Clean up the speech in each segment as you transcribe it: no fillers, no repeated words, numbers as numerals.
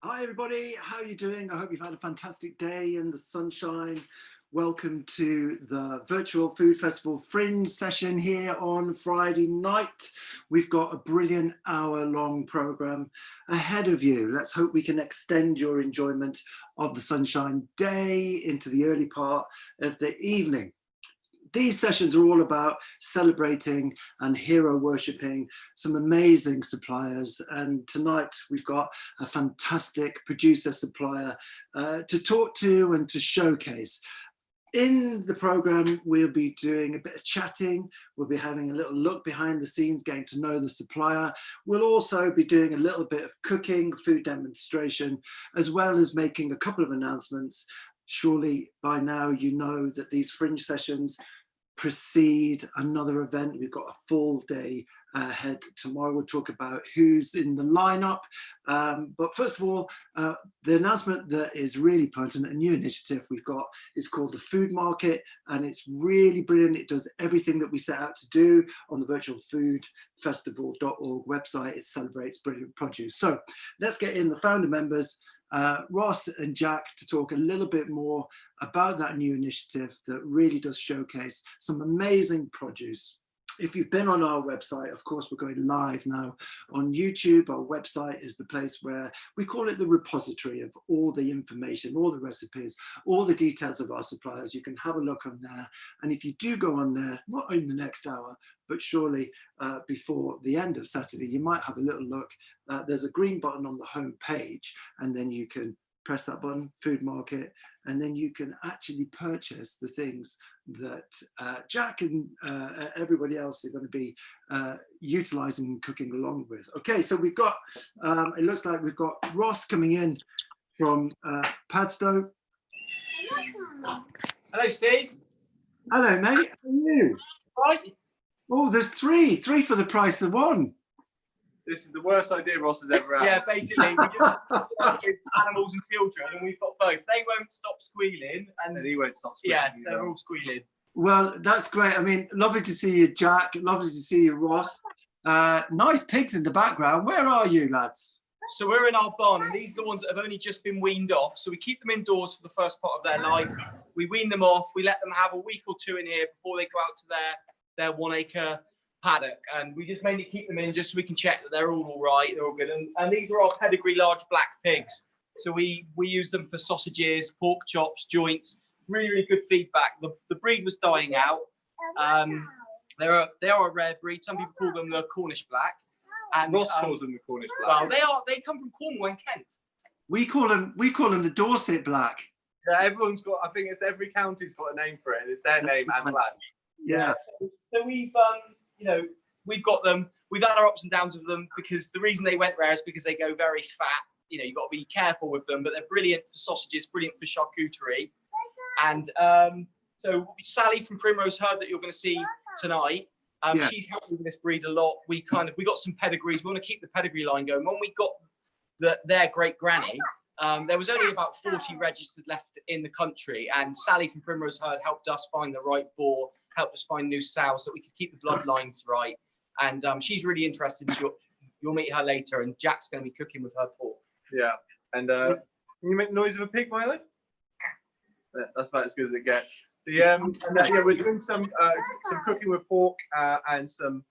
Hi everybody, how are you doing? I hope you've had a fantastic day in the sunshine. Welcome to the Virtual Food Festival Fringe session here on Friday night. We've got a brilliant hour-long program ahead of you. Let's hope we can extend your enjoyment of the sunshine day into the early part of the evening. These sessions are all about celebrating and hero worshipping some amazing suppliers. And tonight we've got a fantastic producer supplier to talk to and to showcase. In the program, we'll be doing a bit of chatting. We'll be having a little look behind the scenes, getting to know the supplier. We'll also be doing a little bit of cooking, food demonstration, as well as making a couple of announcements. Surely by now you know that these fringe sessions precede another event. We've got a full day ahead tomorrow. We'll talk about who's in the lineup. But first of all, the announcement that is really pertinent, a new initiative we've got, is called the Food Market, and it's really brilliant. It does everything that we set out to do on the virtualfoodfestival.org website. It celebrates brilliant produce. So let's get in the founder members, Ross and Jack, to talk a little bit more about that new initiative that really does showcase some amazing produce. If you've been on our website, of course, we're going live now on YouTube. Our website is the place where we call it the repository of all the information, all the recipes, all the details of our suppliers. You can have a look on there. And if you do go on there, not in the next hour, but surely before the end of Saturday, you might have a little look. There's a green button on the home page, and then you can press that button, Food Market, and then you can actually purchase the things that Jack and everybody else are going to be utilizing and cooking along with. Okay, so we've got, it looks like we've got Ross coming in from Padstow. Hello, Steve. Hello, mate. How are you? Right. Oh, there's three for the price of one. This is the worst idea Ross has ever had. Yeah, basically, we just with animals and children, and we've got both. They won't stop squealing, and he won't stop squealing. Yeah, they're all squealing. Well, that's great. I mean, lovely to see you, Jack. Lovely to see you, Ross. Nice pigs in the background. Where are you, lads? So we're in our barn, and these are the ones that have only just been weaned off. So we keep them indoors for the first part of their life. We wean them off. We let them have a week or two in here before they go out to their 1 acre paddock, and we just mainly keep them in just so we can check that they're all right, they're all good. And these are our pedigree large black pigs. So we use them for sausages, pork chops, joints. Really, really good feedback. The breed was dying out. They are a rare breed. Some people call them the Cornish black. And Ross calls them the Cornish black. Well, they come from Cornwall and Kent. We call them the Dorset black. Yeah, everyone's got. I think it's every county's got a name for it. And it's their name and black. Yeah. So we've we've got them. We've had our ups and downs with them because the reason they went rare is because they go very fat. You've got to be careful with them, but they're brilliant for sausages, brilliant for charcuterie. And so Sally from Primrose Herd that you're going to see tonight, she's helped with this breed a lot. We got some pedigrees. We want to keep the pedigree line going. When we got their great granny, there was only about 40 registered left in the country, and Sally from Primrose Herd helped us find the right boar, helped us find new sows so we could keep the bloodlines right. And she's really interested. So you'll meet her later, and Jack's going to be cooking with her pork. Yeah. And can you make the noise of a pig, Milo? Yeah, that's about as good as it gets. We're doing some cooking with pork and some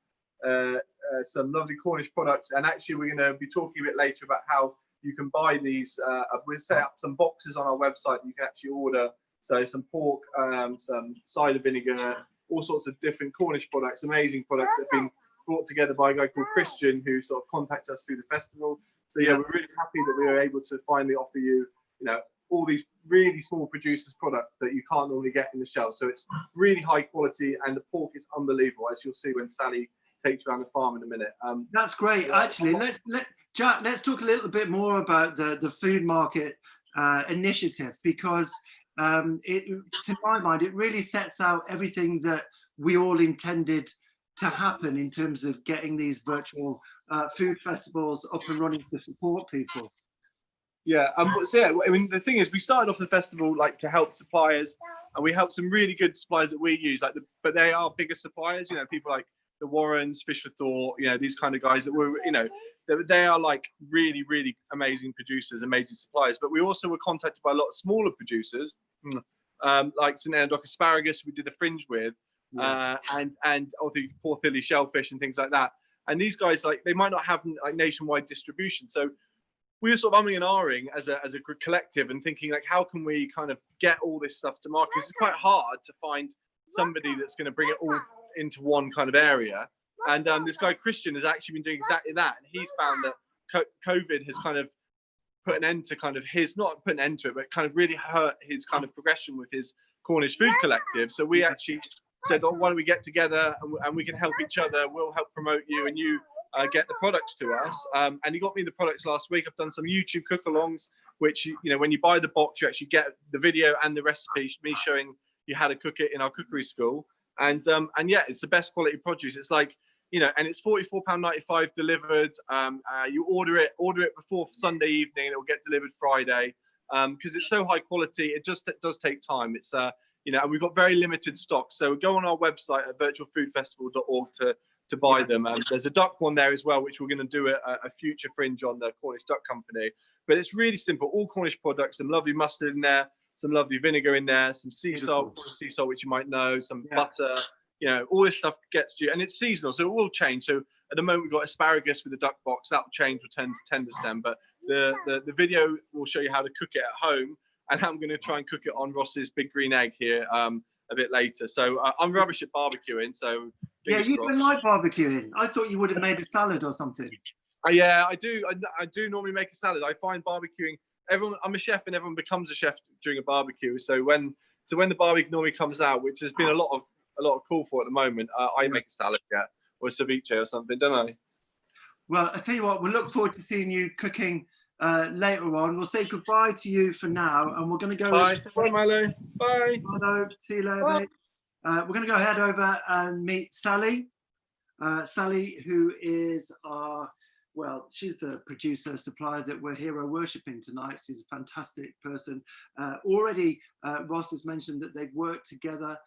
lovely Cornish products. And actually, we're going to be talking a bit later about how you can buy these. We'll set up some boxes on our website that you can actually order. So some pork, some cider vinegar, all sorts of different Cornish products, amazing products that have been brought together by a guy called Christian, who sort of contacted us through the festival. So yeah, we're really happy that we were able to finally offer you, all these really small producers products that you can't normally get in the shelf. So it's really high quality, and the pork is unbelievable, as you'll see when Sally takes you around the farm in a minute. That's great. Actually, let's talk a little bit more about the food market initiative, because to my mind, it really sets out everything that we all intended to happen in terms of getting these virtual food festivals up and running to support people. Yeah, so yeah, I mean, the thing is, we started off the festival to help suppliers, and we helped some really good suppliers that we use, but they are bigger suppliers, people like the Warrens, Fish for Thought, you know, these kind of guys that were, you know, they are like really, really amazing producers, amazing suppliers. But we also were contacted by a lot of smaller producers, like St. Dock Asparagus, we did a fringe with, and also Port Philly Shellfish and things like that. And these guys, like, they might not have like nationwide distribution. So we were sort of umming and ahhing as a collective and thinking, like, how can we kind of get all this stuff to market? It's quite hard to find somebody that's going to bring it all into one kind of area. And this guy Christian has actually been doing exactly that. And he's found that COVID has kind of put an end to kind of his, not put an end to it, but kind of really hurt his kind of progression with his Cornish food collective. So we actually said, oh, why don't we get together and we can help each other. We'll help promote you and you get the products to us. And he got me the products last week. I've done some YouTube cook-alongs, which, you know, when you buy the box, you actually get the video and the recipe, me showing you how to cook it in our cookery school. And yeah, it's the best quality produce. It's like, you know, and it's £44.95 delivered. You order it before Sunday evening, and it will get delivered Friday. Because it's so high quality, it does take time. It's you know, and we've got very limited stock. So go on our website at virtualfoodfestival.org to buy them. And there's a duck one there as well, which we're going to do a future fringe on, the Cornish Duck Company. But it's really simple, all Cornish products, some lovely mustard in there, some lovely vinegar in there, some sea salt, which you might know, some butter, you know, all this stuff gets to you, and it's seasonal, so it will change. So at the moment we've got asparagus with the duck box, that will change with tender stem, but the video will show you how to cook it at home, and I'm going to try and cook it on Ross's big green egg here a bit later. So I'm rubbish at barbecuing, so yeah, you don't like barbecuing. I thought you would have made a salad or something. Yeah, I do normally make a salad. I find barbecuing, I'm a chef and everyone becomes a chef during a barbecue. So when the barbecue normally comes out, which there's been a lot of call for at the moment, I make a salad, or a ceviche or something, don't I? Well, I tell you what, we'll look forward to seeing you cooking later on. We'll say goodbye to you for now, and we're going to go. Bye, Milo. Bye. Milo, see you later, mate. We're going to go head over and meet Sally. Sally, who is she's the producer supplier that we're hero worshipping tonight. She's a fantastic person. Already, Ross has mentioned that they've worked together,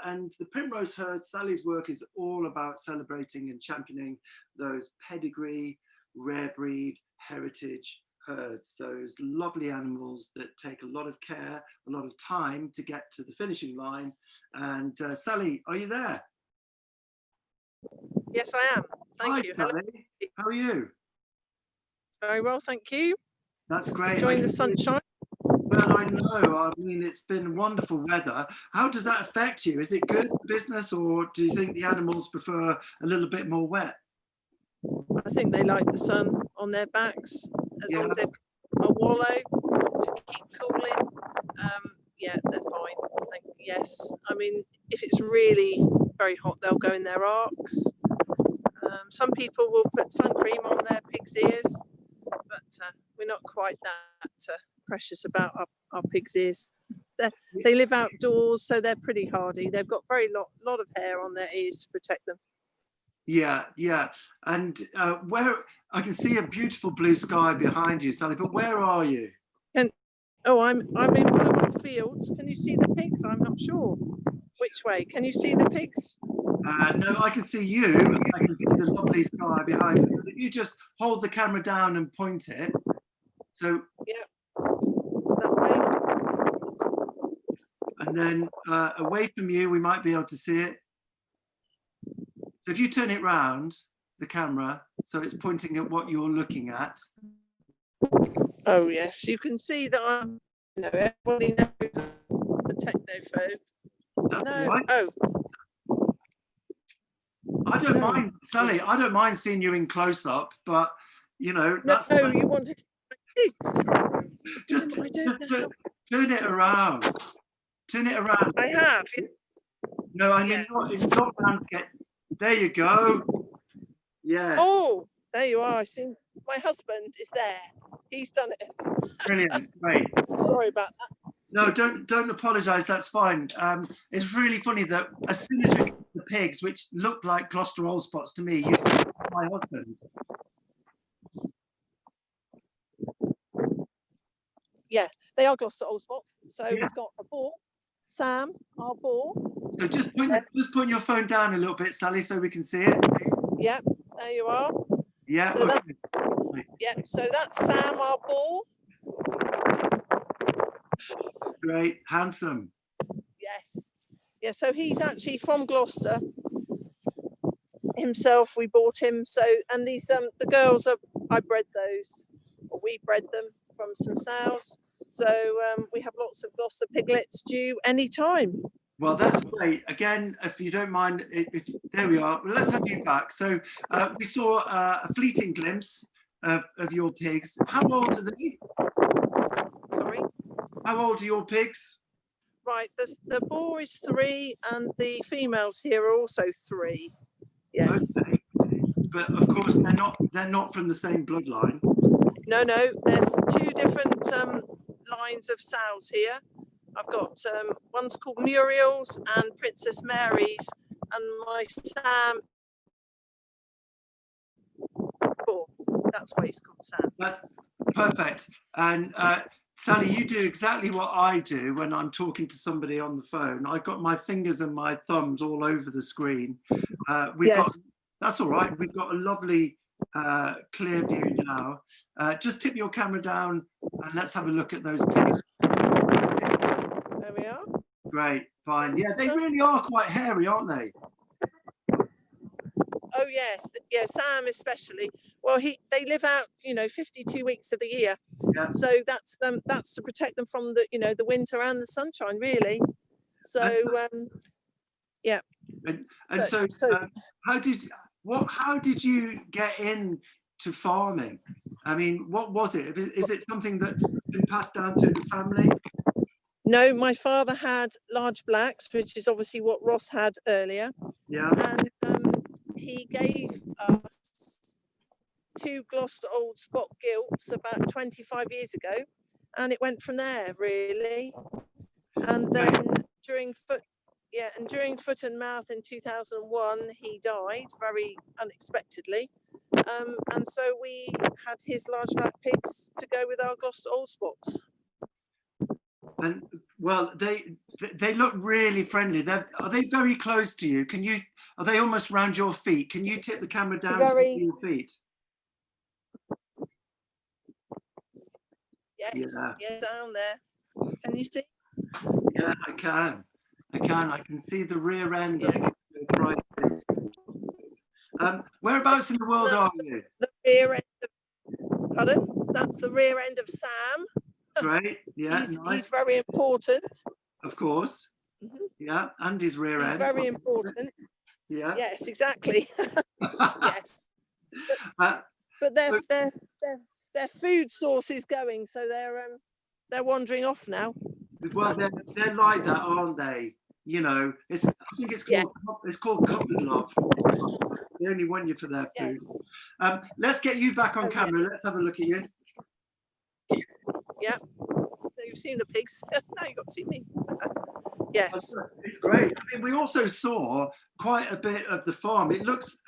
and the Primrose Herd, Sally's work is all about celebrating and championing those pedigree, rare breed, heritage herds, those lovely animals that take a lot of care, a lot of time to get to the finishing line. And Sally, are you there? Yes, I am. Thank you. Sally. Hello. How are you? Very well, thank you. That's great. Enjoying the sunshine. Well, I know. I mean, it's been wonderful weather. How does that affect you? Is it good business, or do you think the animals prefer a little bit more wet? I think they like the sun on their backs, as long as they've got a wallow to keep cooling. Yeah, they're fine. Yes. I mean, if it's really very hot, they'll go in their arks. Some people will put sun cream on their pig's ears, but we're not quite that precious about our pig's ears. They live outdoors, so they're pretty hardy. They've got very lot of hair on their ears to protect them. Yeah. And where I can see a beautiful blue sky behind you, Sally, but where are you? I'm in one of the fields. Can you see the pigs? I'm not sure which way. Can you see the pigs? No, I can see you. I can see the lovely sky behind you. If you just hold the camera down and point it. So yeah, that way. And then away from you, we might be able to see it. So if you turn it round, the camera, so it's pointing at what you're looking at. Oh yes, you can see that I'm. Everybody knows the technophobe. That's no. Right. Oh. I don't mind, Sally. I don't mind seeing you in close up, but that's you want to see my pigs. Just turn it around. Turn it around. I have. No, I mean not landscape. There you go. Yeah. Oh, there you are. I see my husband is there. He's done it. Brilliant. Great. Sorry about that. No, don't apologise. That's fine. It's really funny that as soon as we see the pigs, which looked like Gloucester old spots to me, you see my husband. Yeah, they are Gloucester old spots. So yeah. We've got a boar, Sam, our boar, So just put your phone down a little bit, Sally, so we can see it. Yeah, there you are. Yeah. So Okay. yeah, so that's Sam, our bull. Great, handsome. Yes. Yeah, so he's actually from Gloucester himself. We bought him. So, and these the girls I bred those, or we bred them from some sows. So we have lots of Gloucester piglets due anytime. Well, that's great. Again, if you don't mind, there we are. Well, let's have you back. So we saw a fleeting glimpse of your pigs. How old are they? Sorry. How old are your pigs? Right, the boar is 3 and the females here are also 3. Yes. Okay. But of course they're not from the same bloodline. No, there's 2 different lines of sows here. I've got one's called Muriel's and Princess Mary's, and my Sam boar. That's why he's called Sam. That's perfect. And Sally, you do exactly what I do when I'm talking to somebody on the phone. I've got my fingers and my thumbs all over the screen. That's all right. We've got a lovely clear view now. Just tip your camera down and let's have a look at those pigs. There we are. Great, fine. Yeah, they really are quite hairy, aren't they? Oh yes, yeah, Sam especially. Well, they live out, 52 weeks of the year. Yeah. So that's to protect them from the, the winter and the sunshine, really. So yeah. And so how did you get into farming? I mean, what was it? Is it something that's been passed down through the family? No, my father had large blacks, which is obviously what Ross had earlier. Yeah. And he gave us 2 Gloucester Old Spot Gilts about 25 years ago, and it went from there, really. And then during foot and mouth in 2001, he died very unexpectedly. And so we had his large black pigs to go with our Gloucester Old Spots. And well, they look really friendly. Are they very close to you? Are they almost round your feet? Can you tip the camera down to your feet? Yes, yeah, down there. Can you see? Yeah, I can. I can see the rear end. Yes. Whereabouts in the world are you? The rear end of, pardon? That's the rear end of Sam. Great. Yeah, he's, nice. He's very important. Of course. Mm-hmm. Yeah, and his rear end. Very important. Yeah. Yes, exactly. Yes. But their food source is going, so they're wandering off now. Well, they're like that, aren't they? I think it's called cotton love. They only want you for their food. Yes. Let's get you back on camera. Yeah. Let's have a look at you. Yeah. You've seen the pigs. Now you've got to see me. Yes. It's great. I mean, we also saw quite a bit of the farm. It looks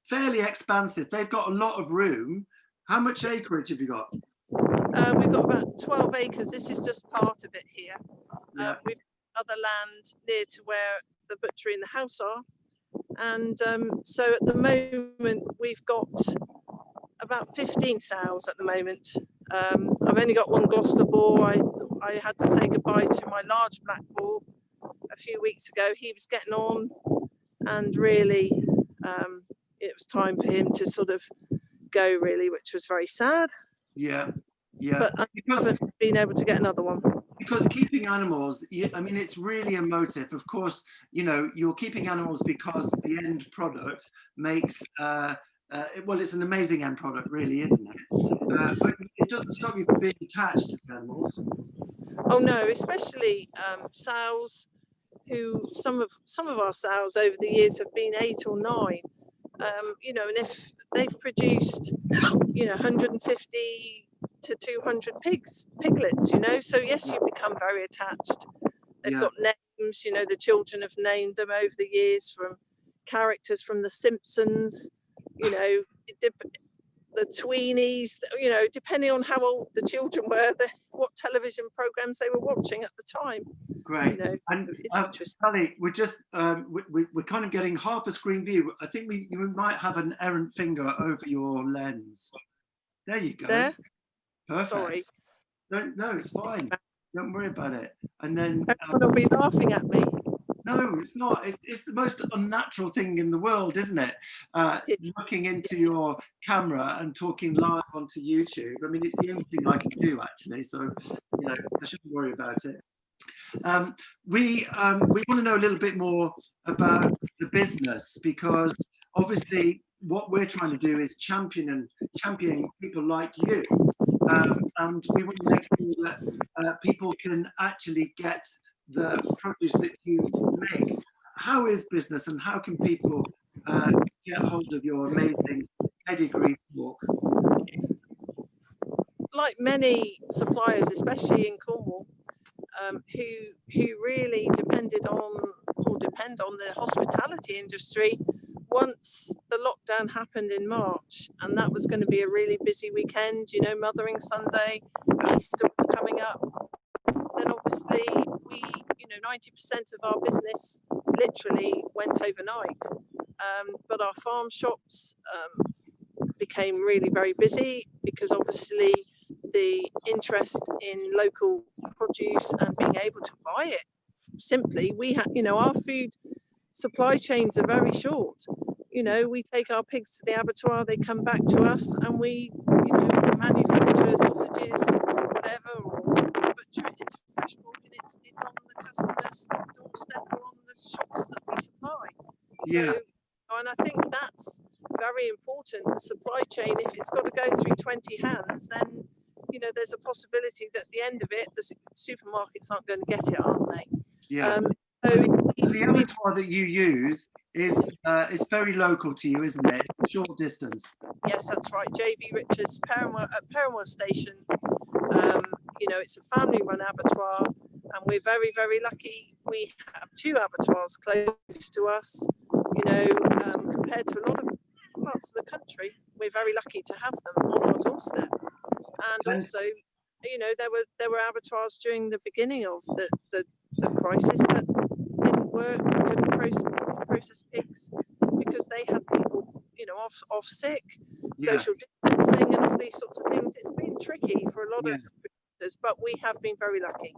fairly expansive. They've got a lot of room. How much acreage have you got? We've got about 12 acres. This is just part of it here. Yeah. We've got other land near to where the butchery and the house are. And so at the moment, we've got about 15 sows at the moment. I've only got 1 Gloucester boar. I had to say goodbye to my large black boar a few weeks ago. He was getting on, and really it was time for him to sort of go, really, which was very sad. Yeah. But I haven't been able to get another one. Because keeping animals, I mean, it's really emotive. Of course, you're keeping animals because the end product makes, well, it's an amazing end product, really, isn't it? But it doesn't stop you from being attached to animals. Oh no, especially sows who some of our sows over the years have been 8 or 9. And if they've produced, 150 to 200 piglets, so yes, you become very attached. They've got names, the children have named them over the years from characters from The Simpsons, the tweenies, depending on how old the children were, what television programs they were watching at the time. Great. You know, And it's interesting. Sally, we're just we're kind of getting half a screen view. I think we might have an errant finger over your lens. There you go. There. Perfect. Sorry. No, it's fine. Don't worry about it. And then Everyone will be laughing at me. no, it's not. It's the most unnatural thing in the world, isn't it? Looking into your camera and talking live onto YouTube. I mean, it's the only thing I can do actually. So, you know, I shouldn't worry about it. We want to know a little bit more about the business, because obviously what we're trying to do is champion people like you, and we want to make sure that people can actually get the produce that you make. How is business, and how can people get hold of your amazing pedigree pork? Like many suppliers, especially in Cornwall, who really depend on the hospitality industry. Once the lockdown happened in March, and that was going to be a really busy weekend, you know, Mothering Sunday, Easter was coming up, then obviously we, you know, 90% of our business literally went overnight. But our farm shops became really very busy, because obviously the interest in local produce and being able to buy it simply, we have, you know, our food supply chains are very short. You know, we take our pigs to the abattoir, they come back to us, and we, you know, manufacture sausages, whatever, or butcher it into fresh pork, and it's on the customer's doorstep or on the shops that we supply. Yeah. So, and I think that's very important. The supply chain, if it's got to go through 20 hands, then, you know, there's a possibility that at the end of it, the supermarkets aren't going to get it, aren't they? Yeah. So the abattoir that you use is very local to you, isn't it? It's a short distance. Yes, that's right. JV Richards, Paramore Station. You know, it's a family-run abattoir, and we're very, very lucky. We have 2 abattoirs close to us. You know, compared to a lot of parts of the country, we're very lucky to have them on our doorstep. And also, you know, there were abattoirs during the beginning of the crisis that didn't work, couldn't process pigs, because they had people, you know, off sick, social distancing, and all these sorts of things. It's been tricky for a lot of producers, but we have been very lucky.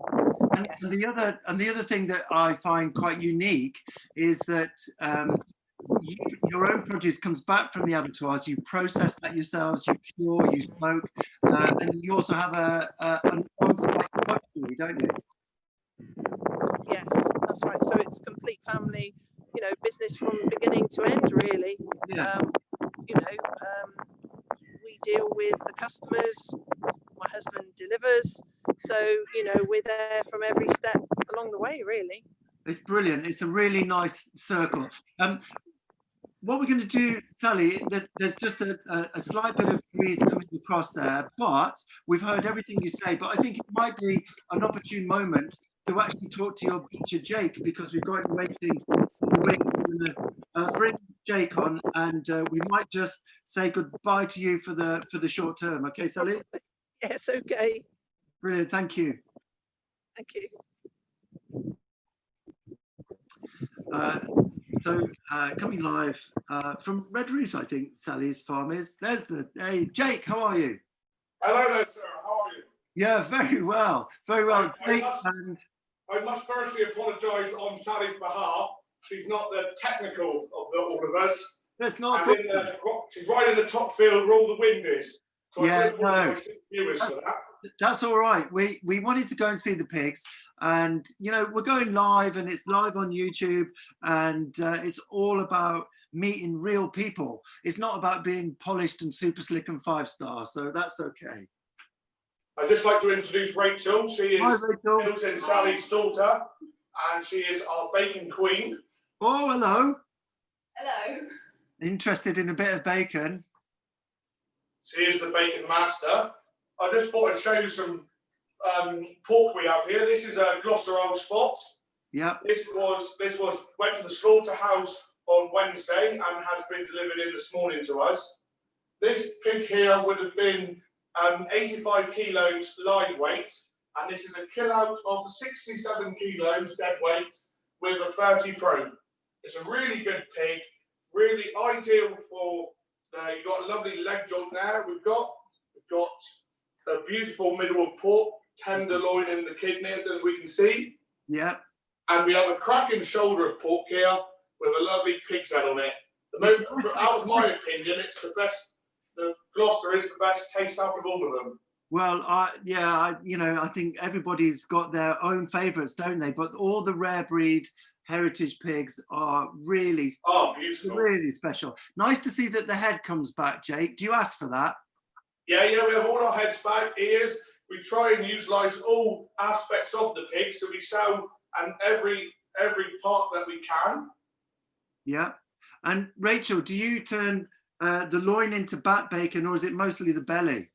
And the other thing that I find quite unique is that your own produce comes back from the abattoirs. You process that yourselves, you cure, you smoke, and you also have an on-site cookery, don't you? Yes, that's right. So it's complete family, you know, business from beginning to end, really. Yeah. You know, we deal with the customers. My husband delivers, so you know, we're there from every step along the way, really. It's brilliant. It's a really nice circle. What we're going to do, Sally, there's just a slight bit of breeze coming across there, but we've heard everything you say. But I think it might be an opportune moment to actually talk to your butcher, Jake, because we've got him waiting. We're going to bring Jake on, and we might just say goodbye to you for the short term. Okay, Sally? Yes, okay. Brilliant. Thank you. Thank you. So coming live from Red Roost, I think Sally's farm is. There's hey, Jake, how are you? Hello there, sir. How are you? Yeah, very well. Very well. I must firstly apologise on Sally's behalf. She's not the technical of all of us. That's not and she's right in the top field where all the wind is. So yeah, I do apologise to the viewers for that. That's all right. We wanted to go and see the pigs, and you know, we're going live, and it's live on YouTube, and it's all about meeting real people. It's not about being polished and super slick and 5-star, so that's okay. I'd just like to introduce Rachel. She is Hi, Rachel. Milton Sally's daughter, and she is our bacon queen. Oh, hello. Hello. Interested in a bit of bacon? She is the bacon master. I just thought I'd show you some pork we have here. This is a Gloucester Old Spot. Yeah. This went to the slaughterhouse on Wednesday and has been delivered in this morning to us. This pig here would have been 85 kilos live weight, and this is a kill out of 67 kilos dead weight with a 30 pro. It's a really good pig, really ideal for. You've got a lovely leg joint there. We've got a beautiful middle of pork, tenderloin in the kidney, as we can see. Yeah. And we have a cracking shoulder of pork here with a lovely pig's head on it. Out of my opinion, it's the best. The Gloucester is the best taste out of all of them. Well, I think everybody's got their own favourites, don't they? But all the rare breed heritage pigs are really, beautiful, really special. Nice to see that the head comes back, Jake. Do you ask for that? Yeah, we have all our heads back, ears. We try and utilise all aspects of the pig, so we sell and every part that we can. Yeah. And Rachel, do you turn the loin into bat bacon, or is it mostly the belly?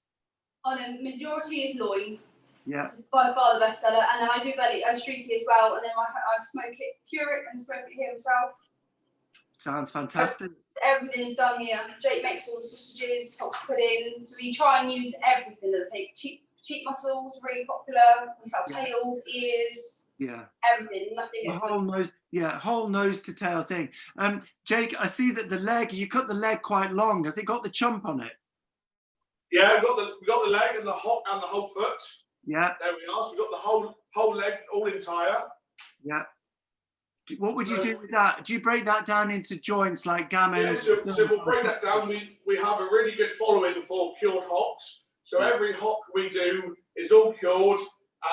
On a majority is loin. Yeah. It's by far the best seller, and then I do belly, streaky as well, and then I smoke it, cure it, and smoke it here myself. Sounds fantastic. Everything is done here. Jake makes all the sausages, hops pudding. So we try and use everything of the pig. Cheek muscles, really popular. We sell tails, ears. Yeah. Everything. Nothing. The whole nose to tail thing. Jake, I see that the leg, you cut the leg quite long. Has it got the chump on it? Yeah, we got the leg and the whole foot. Yeah. There we are. So we've got the whole leg all entire. Yeah. What would you do with that? Do you break that down into joints like gammons? Yeah, so we'll break that down. We have a really good following for cured hocks. So every hock we do is all cured,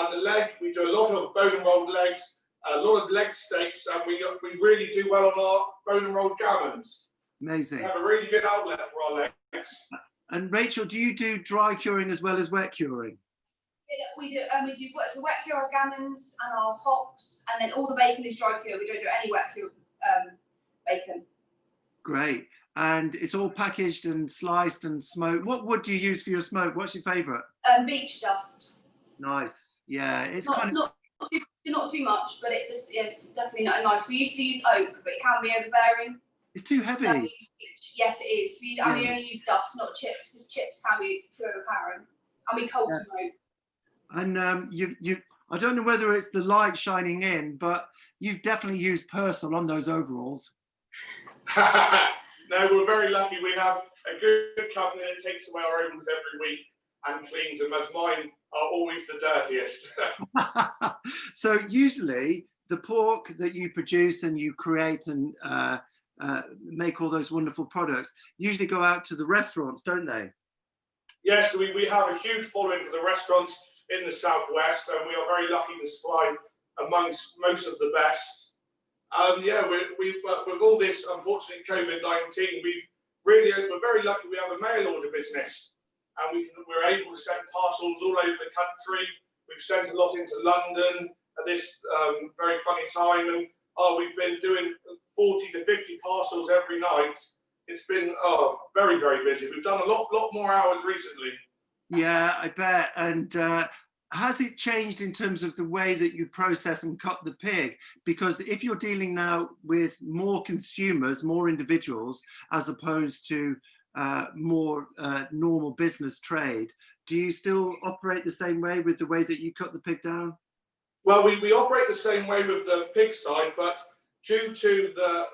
and the leg, we do a lot of bone and rolled legs, a lot of leg steaks, and we really do well on our bone and rolled gammons. Amazing. We have a really good outlet for our legs. And Rachel, do you do dry curing as well as wet curing? We do wet cure our gammons and our hocks, and then all the bacon is dry cure. We don't do any wet cure bacon. Great. And it's all packaged and sliced and smoked. What wood do you use for your smoke? What's your favourite? Beech dust. Nice. Yeah, it's not too much, but it's definitely not nice. We used to use oak, but it can be overbearing. It's too heavy. So yes, it is. We only use dust, not chips, because chips can be too overpowering. And we cold smoke. And I don't know whether it's the light shining in, but you've definitely used Persil on those overalls. No, we're very lucky. We have a good company that takes away our overalls every week and cleans them, as mine are always the dirtiest. So usually the pork that you produce and you create and make all those wonderful products usually go out to the restaurants, don't they? Yes, we have a huge following for the restaurants in the southwest, and we are very lucky to supply amongst most of the best. With all this, unfortunately, COVID-19, we're very lucky. We have a mail order business, and we're able to send parcels all over the country. We've sent a lot into London at this very funny time, and we've been doing 40 to 50 parcels every night. It's been very, very busy. We've done a lot more hours recently. Yeah, I bet. And has it changed in terms of the way that you process and cut the pig? Because if you're dealing now with more consumers, more individuals, as opposed to more normal business trade, do you still operate the same way with the way that you cut the pig down? Well, we operate the same way with the pig side, but due to the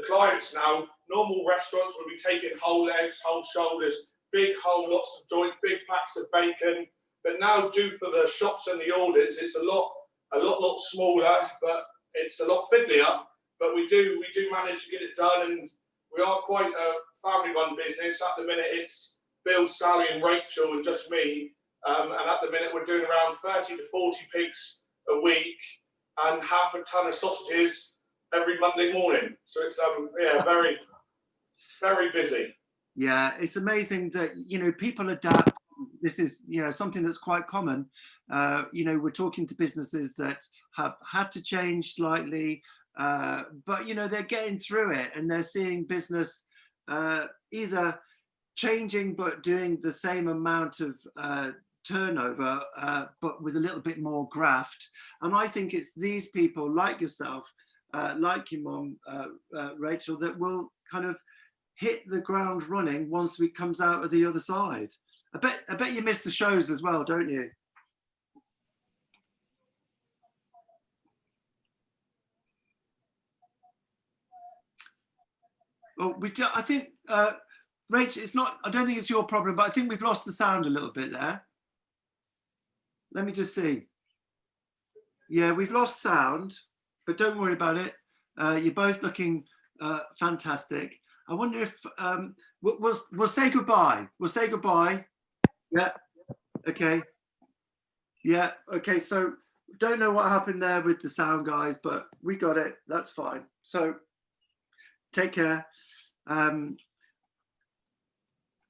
clients now, normal restaurants will be taking whole legs, whole shoulders, big whole lots of joint, big packs of bacon. But now, due for the shops and the orders, it's a lot smaller, but it's a lot fiddlier. But we do manage to get it done, and we are quite a family-run business. At the minute, it's Bill, Sally, and Rachel, and just me. And at the minute, we're doing around 30 to 40 pigs a week, and half a ton of sausages every Monday morning. So it's very, very busy. Yeah, it's amazing that people adapt. This is something that's quite common. We're talking to businesses that have had to change slightly, but they're getting through it, and they're seeing business either changing but doing the same amount of turnover, but with a little bit more graft. And I think it's these people like yourself, like your mum, Rachel, that will kind of hit the ground running once it comes out of the other side. I bet you miss the shows as well, don't you? Well, I think, Rachel, it's not. I don't think it's your problem, but I think we've lost the sound a little bit there. Let me just see. Yeah, we've lost sound, but don't worry about it. You're both looking fantastic. I wonder if we'll say goodbye. We'll say goodbye. Yeah. Okay. Yeah. Okay. So don't know what happened there with the sound, guys, but we got it. That's fine. So take care. I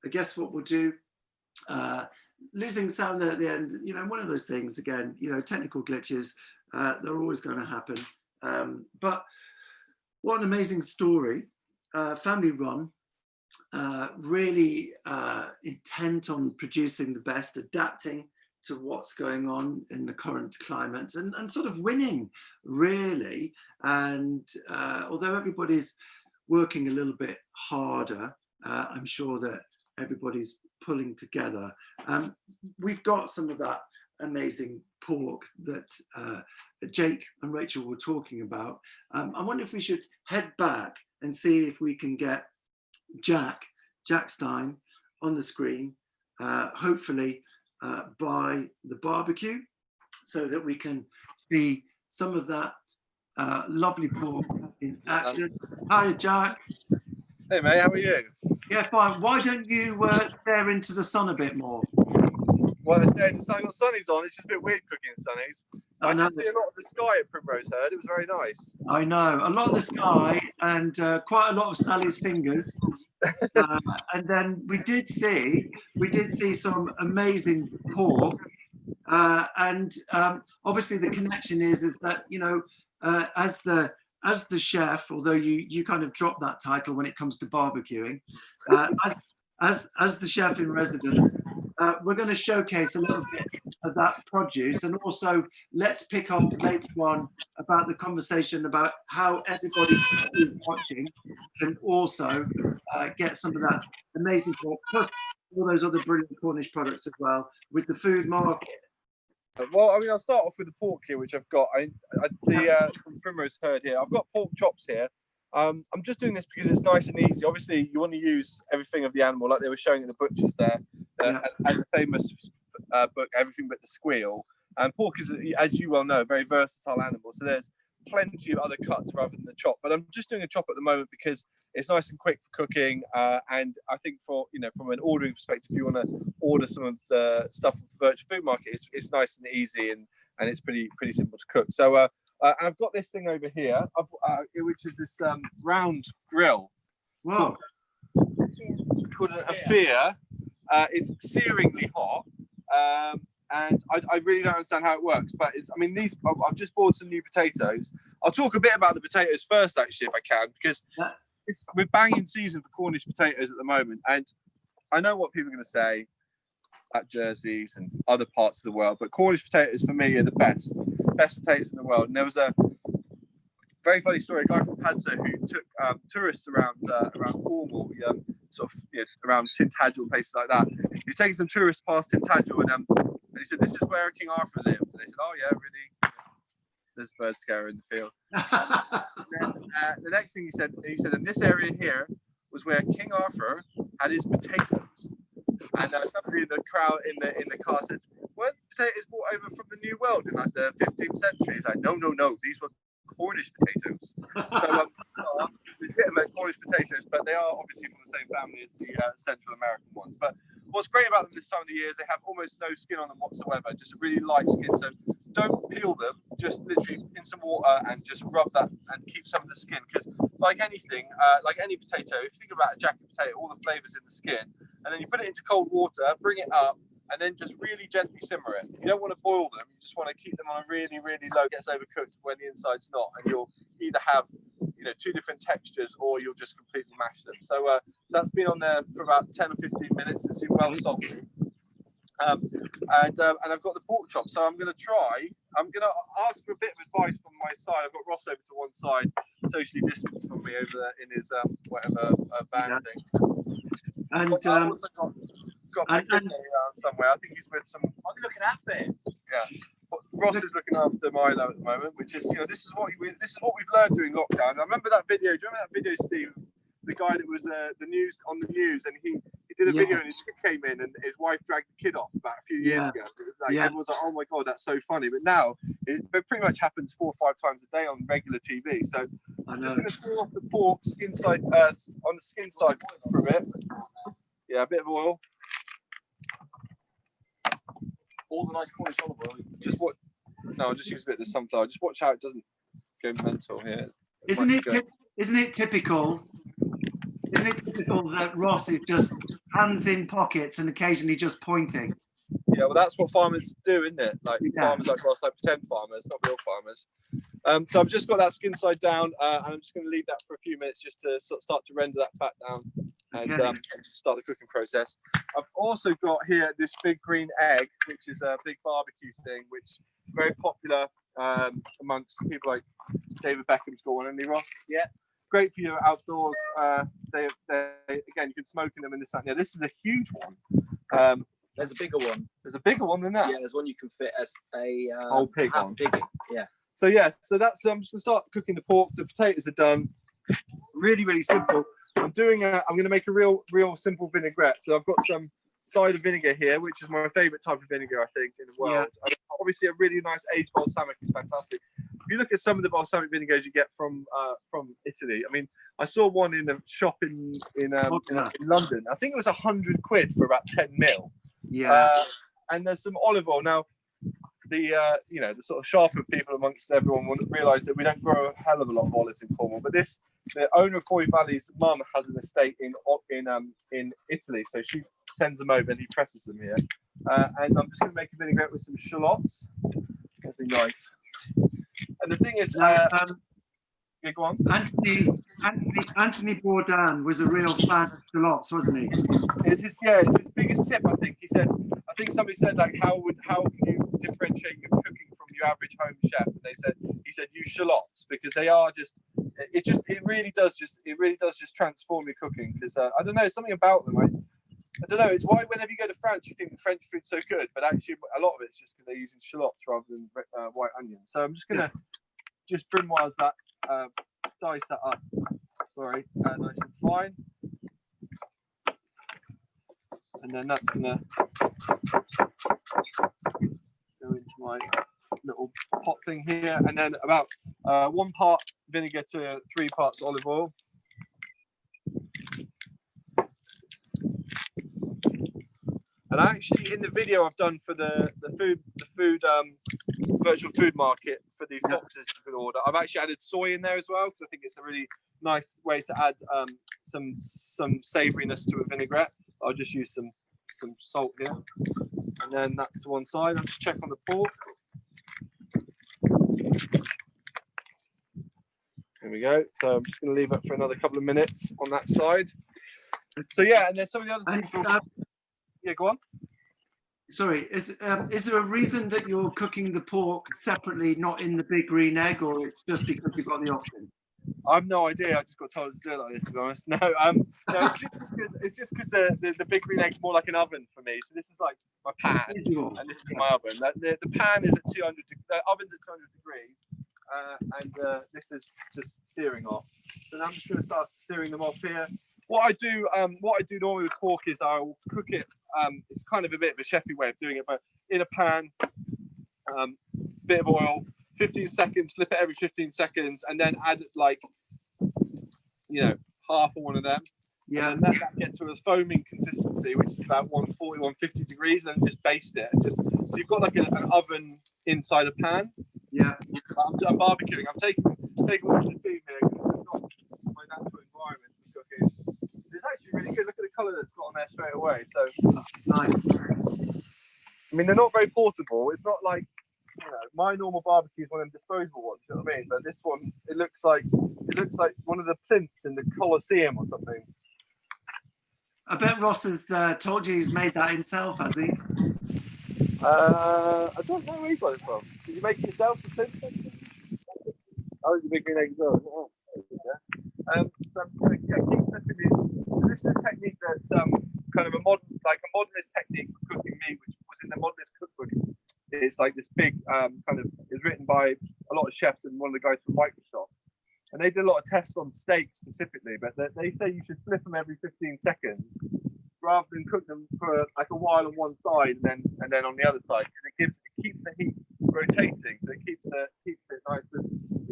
guess what we'll do. Losing sound there at the end, you know, one of those things again, you know, technical glitches, they're always going to happen. But what an amazing story, family run, really intent on producing the best, adapting to what's going on in the current climate and sort of winning really. And although everybody's working a little bit harder, I'm sure that everybody's pulling together. We've got some of that amazing pork that Jake and Rachel were talking about. I wonder if we should head back and see if we can get Jack Stein on the screen, hopefully by the barbecue, so that we can see some of that lovely pork in action. Hi, Jack. Hey, mate, how are you? Yeah, fine. Why don't you stare into the sun a bit more? Well, it's day to sun. Got sunnies on. It's just a bit weird cooking in sunnies. I know. did see a lot of the sky at Primrose Herd. It was very nice. I know. A lot of the sky and quite a lot of Sally's fingers. And then we did see some amazing pork. And obviously the connection is that, you know, as the chef, although you kind of drop that title when it comes to barbecuing, as the chef in residence, we're going to showcase a little bit of that produce, and also let's pick up later on about the conversation about how everybody who's watching can also get some of that amazing pork, plus all those other brilliant Cornish products as well with the food market. Well, I mean, I'll start off with the pork here, which I've got. From Primrose Herd here. I've got pork chops here. I'm just doing this because it's nice and easy. Obviously, you want to use everything of the animal, like they were showing in the butchers there, and the famous book, Everything But the Squeal. And pork is, as you well know, a very versatile animal. So there's plenty of other cuts rather than the chop. But I'm just doing a chop at the moment because it's nice and quick for cooking. And I think from an ordering perspective, if you want to order some of the stuff from the virtual food market, it's nice and easy and it's pretty simple to cook. So I've got this thing over here, which is this round grill. Wow. Called an affair. It's searingly hot. And I really don't understand how it works, but I've just bought some new potatoes. I'll talk a bit about the potatoes first, actually, if I can, because we're banging season for Cornish potatoes at the moment. And I know what people are going to say at Jerseys and other parts of the world, but Cornish potatoes for me are the best potatoes in the world. And there was a very funny story, a guy from Padstow who took tourists around Cornwall, around Tintagel, places like that. He was taking some tourists past Tintagel, and he said, "This is where King Arthur lived." And they said, "Oh yeah, really? There's a bird scarer in the field." And then, the next thing he said, "In this area here was where King Arthur had his potatoes." And somebody in the crowd in the car said, "Weren't potatoes brought over from the New World in like the 15th century?" He's like, "No, these were Cornish potatoes." So legitimate Cornish potatoes, but they are obviously from the same family as the Central American ones. But what's great about them this time of the year is they have almost no skin on them whatsoever, just a really light skin. So don't peel them, just literally in some water and just rub that and keep some of the skin. Because like anything, like any potato, if you think about a jacket potato, all the flavours in the skin, and then you put it into cold water, bring it up, and then just really gently simmer it. You don't want to boil them, you just want to keep them on a really, really low, gets overcooked when the inside's not, and you'll either have two different textures or you'll just completely mash them. So that's been on there for about 10 or 15 minutes. It's been well salted. And I've got the pork chop, so I'm going to ask for a bit of advice from my side. I've got Ross over to one side, socially distanced from me over there in his whatever band thing. And I've also got my kid around somewhere. I think he's with some. I'm looking after him. Yeah. Ross is looking after Milo at the moment, which is, this is what we've learned during lockdown. I remember that video. Do you remember that video, Steve, the guy that was the news on the news, and he did a video and his kid came in and his wife dragged the kid off about a few years ago. It was like everyone's like, oh my god, that's so funny. But now it pretty much happens 4 or 5 times a day on regular TV. So I'm just going to seal off the pork skin side on the skin side for a bit. Yeah, a bit of oil. All the nice Cornish olive oil. Just what? No, I'll just use a bit of the sunflower. Just watch how it doesn't go mental here. Isn't it typical? Isn't it typical that Ross is just hands in pockets and occasionally just pointing? Yeah, well, that's what farmers do, isn't it? Like farmers like Ross, like pretend farmers, not real farmers. So I've just got that skin side down, and I'm just going to leave that for a few minutes just to start to render that fat down and start the cooking process. I've also got here this big green egg, which is a big barbecue thing, which is very popular amongst people like David Beckham's got one, isn't he, Ross? Yeah. Great for your outdoors. They again, you can smoke in them and this and that. This is a huge one. There's a bigger one. There's a bigger one than that. Yeah, there's one you can fit as a whole pig on. Yeah. So that's I'm just gonna start cooking the pork. The potatoes are done. Really, really simple. I'm gonna make a real simple vinaigrette. So I've got some cider vinegar here, which is my favorite type of vinegar, I think, in the world. And obviously, a really nice aged balsamic is fantastic. If you look at some of the balsamic vinegars you get from Italy, I mean, I saw one in a shop in London. I think it was £100 for about 10 ml. Yeah. And there's some olive oil. Now, the sort of sharper people amongst everyone will realise that we don't grow a hell of a lot of olives in Cornwall. But the owner of Foy Valley's mum has an estate in Italy, so she sends them over and he presses them here. And I'm just going to make a vinaigrette with some shallots. There's my knife. And the thing is, yeah, go on. Anthony Bourdain was a real fan of shallots, wasn't he? It's his biggest tip, I think. I think somebody said, like, how can you differentiate your cooking from your average home chef? And he said use shallots, because they are it really does just transform your cooking. Because I don't know, something about them. I don't know. It's why whenever you go to France, you think the French food's so good, but actually a lot of it's just because they're using shallots rather than white onions. So I'm just gonna just brunoise that, dice that up. Sorry, nice and fine. And then that's gonna go into my little pot thing here, and then about 1 part vinegar to 3 parts olive oil. And actually, in the video I've done for the virtual food market for these boxes you can order, I've actually added soy in there as well, because I think it's a really nice way to add some savouriness to a vinaigrette. I'll just use some salt here, and then that's to one side. I'll just check on the pork. There we go. So I'm just going to leave it for another couple of minutes on that side. So yeah, and there's some of the other things. Yeah, go on. Sorry, is there a reason that you're cooking the pork separately, not in the big green egg, or it's just because you've got the option? I've no idea. I just got told to do it like this, to be honest. No, it's just because the big green egg's more like an oven for me. So this is like my pan, and this is my oven. The pan is at 200. The oven's at 200 degrees, and this is just searing off. So now I'm just going to start searing them off here. What I do normally with pork is I'll cook it. It's kind of a bit of a chefy way of doing it, but in a pan, bit of oil, 15 seconds, flip it every 15 seconds, and then add like, half of one of them. Yeah. And then let that get to a foaming consistency, which is about 140, 150 degrees, and then just baste it. So you've got like an oven inside a pan. Yeah. I'm barbecuing. I'm taking one for the team here, because it's not my natural environment for cooking. It's actually really good. Look at the colour that's got on there straight away. So nice. I mean, they're not very portable. It's not like, my normal barbecue is one of them disposable ones. You know what I mean? But this one, it looks like one of the plinths in the Colosseum or something. I bet Ross has told you he's made that himself, has he? I don't know where he got it from. Did you make it yourself? The plinth? Oh, it's a big green egg as well. Oh, so keep flipping it. This is a technique that's kind of a modernist technique for cooking meat, which was in the modernist cookbook. It's like this big it's written by a lot of chefs and one of the guys from Microsoft. And and they did a lot of tests on steak specifically, but they say you should flip them every 15 seconds rather than cook them for like a while on one side and then on the other side, because it keeps the heat rotating, so it keeps it nice and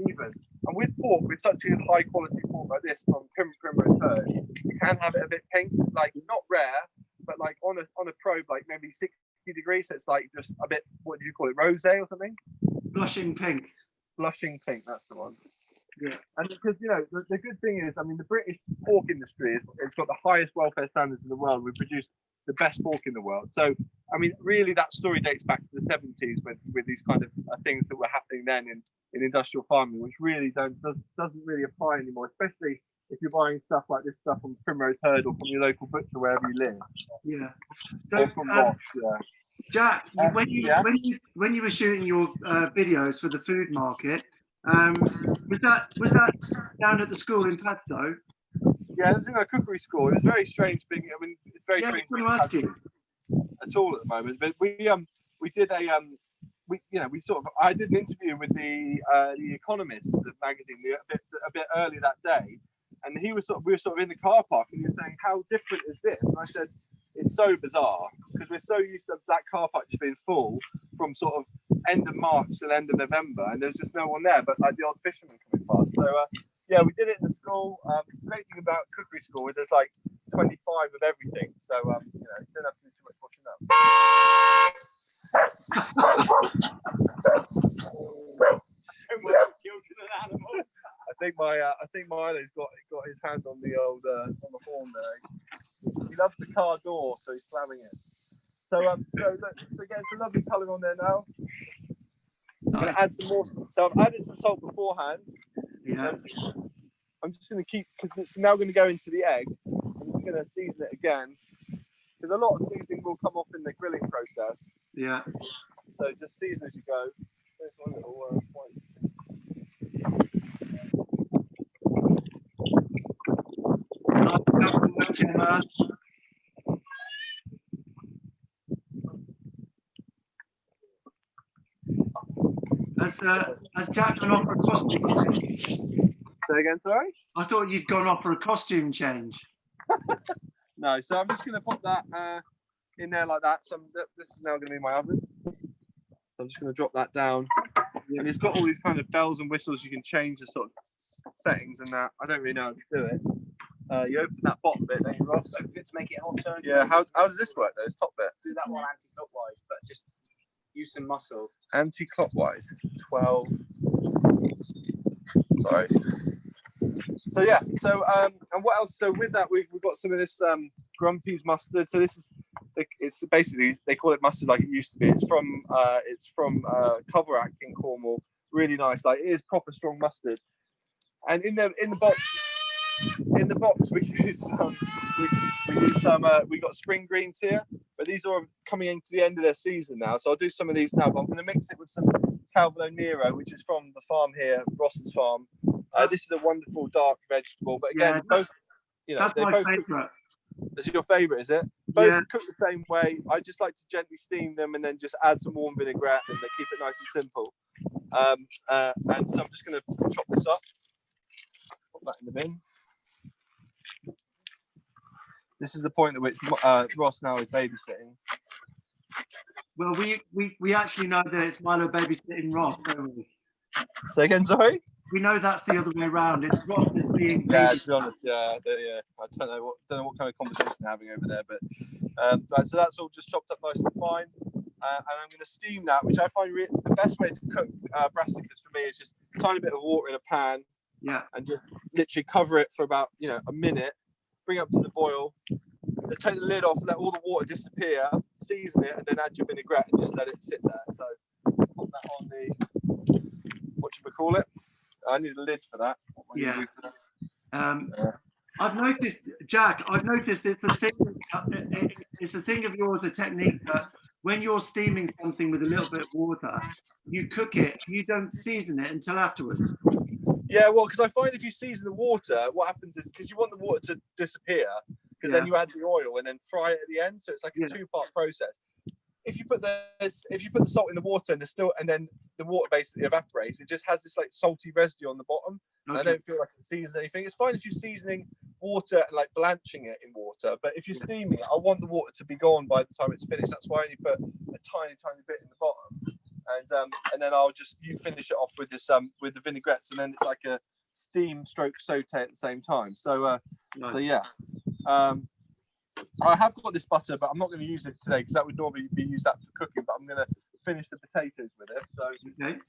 even. And with pork, with such a high quality pork like this from Primrose Herd, you can have it a bit pink, like not rare, but like on a probe, like maybe 60 degrees, so it's like just a bit, what do you call it, rosé or something? Blushing pink. Blushing pink, that's the one. Yeah. And because, you know, the good thing is, I mean, the British pork industry it's got the highest welfare standards in the world. We produce the best pork in the world. So, I mean, really, that story dates back to the 70s with these kind of things that were happening then in industrial farming, which really doesn't really apply anymore, especially if you're buying stuff like this stuff from Primrose Herd or from your local butcher wherever you live. Yeah. So, or from Ross, yeah. Jack, when you were shooting your videos for the food market, was that down at the school in Padstow? Yeah, this is a cookery school. It was very strange being. I mean, it's very strange being at all at the moment. But we did I did an interview with the Economist, the magazine, a bit early that day, and we were sort of in the car park, and he was saying, how different is this? And I said, it's so bizarre because we're so used to that car park just being full from sort of end of March till end of November, and there's just no one there but like the odd fishermen coming past. So yeah, we did it in the school. The great thing about cookery school is there's like 25 of everything, so you know, you don't have to do too much washing up. I think Milo's got his hand on the old on the horn there. He loves the car door, so he's slamming it. So so again, it's a lovely colour on there now. I'm gonna add some more. So I've added some salt beforehand. Yeah. I'm just gonna keep, because it's now gonna go into the egg. I'm just gonna season it again, because a lot of seasoning will come off in the grilling process. Yeah. So just season as you go. There's one little white. Has Jack gone off for a costume change? Say again, sorry? I thought you'd gone off for a costume change. No, so I'm just going to put that in there like that. So this is now going to be my oven. So I'm just going to drop that down. And it's got all these kind of bells and whistles. You can change the sort of settings and that. I don't really know how to do it. You open that bottom bit, don't you, Ross? Don't forget to make it hot turn. Yeah, how does this work though? This top bit? Do that one anti-clockwise, but just use some muscle. Anti-clockwise. 12. Sorry. So yeah. So and what else? So with that, we've got some of this Grumpy's mustard. So this is, it's basically, they call it mustard like it used to be. It's from Coverack in Cornwall. Really nice. Like, it is proper strong mustard. And in the box we use some we got spring greens here, but these are coming into the end of their season now, so I'll do some of these now, but I'm going to mix it with some Calvolo Nero, which is from the farm here, Ross's farm. This is a wonderful dark vegetable, but again, both, you know, that's my favourite. This is your favourite, is it? Both cook the same way. I just like to gently steam them and then just add some warm vinaigrette, and they keep it nice and simple. And so I'm just going to chop this up, put that in the bin. This is the point at which Ross now is babysitting. Well, we actually know that it's Milo babysitting Ross, don't we? Say again, sorry? We know that's the other way around. It's Ross that's being yeah, to be honest, yeah. I don't know what kind of conversation they're having over there, but right, so that's all just chopped up nice and fine. And I'm going to steam that, which I find the best way to cook brassicas for me is just a tiny bit of water in a pan. Yeah. And just literally cover it for about, a minute. Bring it up to the boil, take the lid off, let all the water disappear, season it, and then add your vinaigrette and just let it sit there. So put that on the, what should we call it? I need a lid for that. Yeah. I've noticed, Jack, it's a thing. It's a thing of yours, a technique that when you're steaming something with a little bit of water, you cook it. You don't season it until afterwards. Yeah, well, because I find if you season the water, what happens is, because you want the water to disappear, because then you add the oil and then fry it at the end, so it's like a two-part process. If you put the salt in the water and then the water basically evaporates, it just has this like salty residue on the bottom, I don't feel like it seasons anything. It's fine if you're seasoning water and like blanching it in water, but if you're steaming it, I want the water to be gone by the time it's finished. That's why I only put a tiny bit in the bottom, and then you finish it off with this with the vinaigrettes, and then it's like a steam stroke saute at the same time. So nice. so yeah, I have got this butter, but I'm not going to use it today because that would normally be used up for cooking. But I'm going to finish the potatoes with it. So Okay.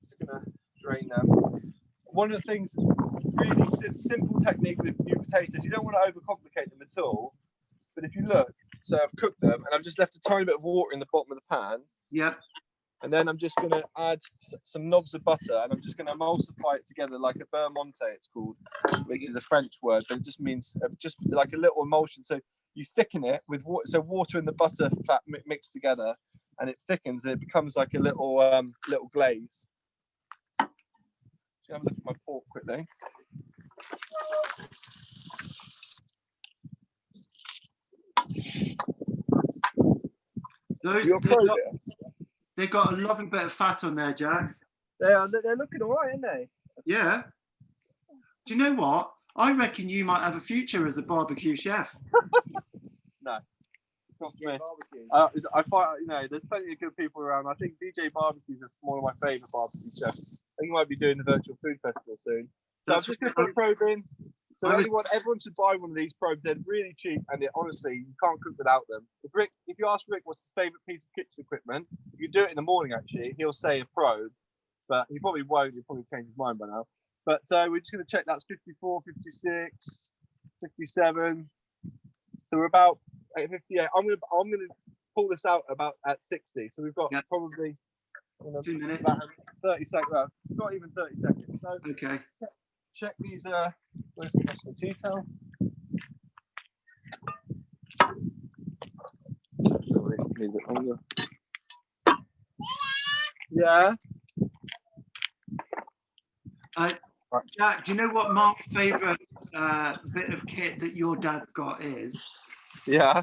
just going to drain them. One of the things, really simple technique with new potatoes, you don't want to overcomplicate them at all. But if you look, so I've cooked them and I've just left a tiny bit of water in the bottom of the pan. Yep. And then I'm just going to add some knobs of butter and I'm just going to emulsify it together like a beurmonte, it's called, which is a French word, but it just means just like a little emulsion. So you thicken it with water, so water and the butter fat mixed together, and it thickens and it becomes like a little little glaze. Have a look at my pork quickly. They've got a lovely bit of fat on there, Jack. They're looking all right, aren't they? Yeah. Do you know what? I reckon you might have a future as a barbecue chef. No, not for me. I find, there's plenty of good people around. I think DJ Barbecues is one of my favourite barbecue chefs. I think he might be doing the virtual food festival soon. So I'm just going to put a probe in. So everyone should buy one of these probes. They're really cheap, and honestly, you can't cook without them. If you ask Rick what's his favourite piece of kitchen equipment, you can do it in the morning. Actually, he'll say a probe, but he probably won't. He'll probably change his mind by now. But we're just going to check that's 54, 56, 67. So we're about 58. I'm going to pull this out about at 60. So we've got probably 2 minutes, about 30 seconds. Not even 30 seconds. So okay. Check these. Where's the rest of the tea towel? Yeah. Jack, do you know what Mark's favourite bit of kit that your dad's got is? Yeah.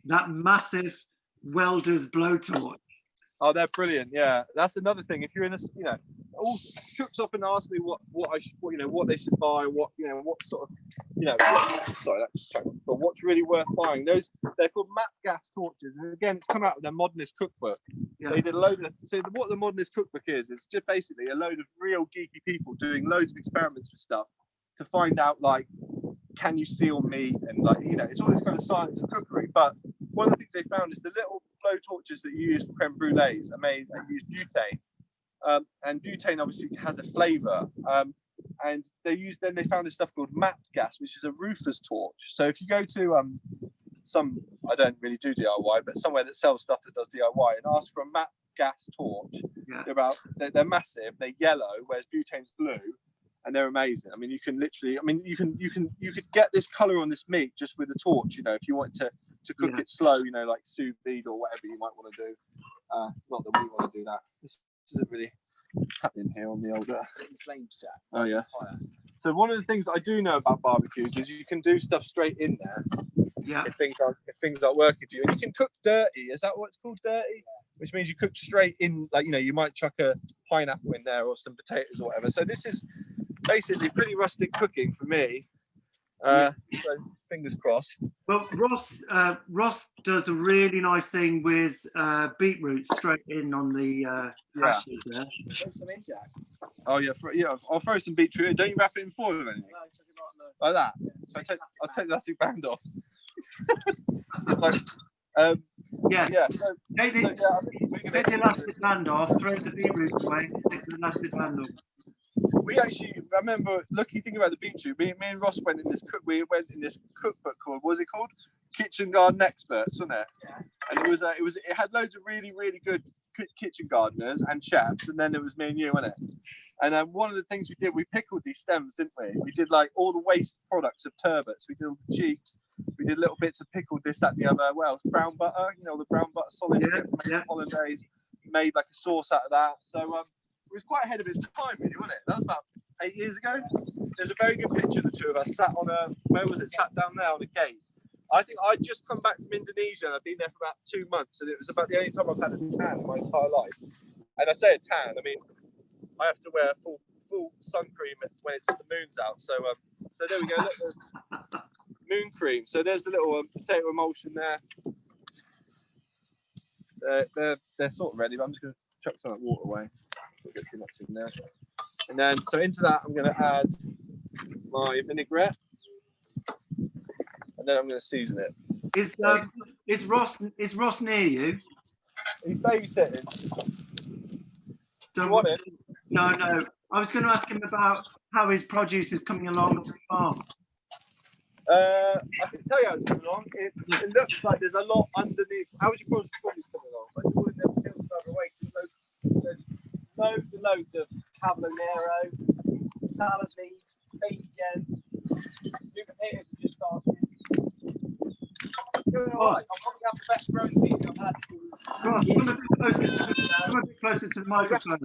That massive welder's blowtorch. Oh, they're brilliant. Yeah, that's another thing. If you're in a, all cooks up and ask me what they should buy, what sort of, sorry, that's changed. But what's really worth buying? They're called matte gas torches, and again, it's come out of their modernist cookbook. Yeah. They did a load of. So what the modernist cookbook is just basically a load of real geeky people doing loads of experiments with stuff to find out, like, can you seal meat, and it's all this kind of science of cookery. But one of the things they found is the little blow torches that you use for creme brulees are made and use butane, and butane obviously has a flavour. And they found this stuff called matte gas, which is a roofer's torch. So if you go to I don't really do DIY, but somewhere that sells stuff that does DIY, and ask for a matte gas torch, they're massive, they're yellow, whereas butane's blue. And they're amazing. I mean, you can literally, you could get this color on this meat just with a torch, if you wanted to cook it slow, like sous vide or whatever you might want to do. Not that we want to do that. This isn't really happening here on the older flames chat. Oh yeah. So one of the things I do know about barbecues is you can do stuff straight in there. Yeah. If things aren't working for you, and you can cook dirty. Is that what it's called, dirty? Which means you cook straight in, like you might chuck a pineapple in there or some potatoes or whatever. So this is basically pretty rustic cooking for me. So fingers crossed. Well, Ross does a really nice thing with beetroot straight in on the ashes there. Oh yeah, I'll throw some beetroot in. Don't you wrap it in foil or anything? No, like that. Yeah. I'll take the elastic band off. It's like, yeah. So, take the elastic band off, throw the beetroot away, take the elastic band off. We actually, I remember thinking about the beetroot. Me and Ross went in this cookbook called, what was it called? Kitchen Garden Experts, wasn't it? Yeah. And it had loads of really, really good kitchen gardeners and chefs, and then there was me and you, wasn't it? And one of the things we did, we pickled these stems, didn't we? We did like all the waste products of turbots. We did all the cheeks. We did little bits of pickled this, that, the other. Well, brown butter, the brown butter solid hollandaise. Made like a sauce out of that. So it was quite ahead of its time, really, wasn't it? That was about 8 years ago. There's a very good picture of the two of us sat on sat down there on a gate. I think I'd just come back from Indonesia and I'd been there for about 2 months, and it was about the only time I've had a tan in my entire life. And I say a tan, I mean, I have to wear full full sun cream when the moon's out. So so there we go. Look, there's moon cream. So there's the little potato emulsion there. They're sort of ready, but I'm just going to chuck some of that water away. Don't get too much in there. And then so into that I'm going to add my vinaigrette, and then I'm going to season it. Is Ross near you? He's babysitting. Don't You want it? No. I was going to ask him about how his produce is coming along on the farm. I can tell you how it's coming along. It looks like there's a lot underneath. How is your produce coming along? Like all in the fields further away. There's loads and loads of Cavallonero, salad leaves, baby gems, new potatoes have just started. Doing all right. I'll probably have the best growing season I've had. Ross, come a bit closer to the microphone.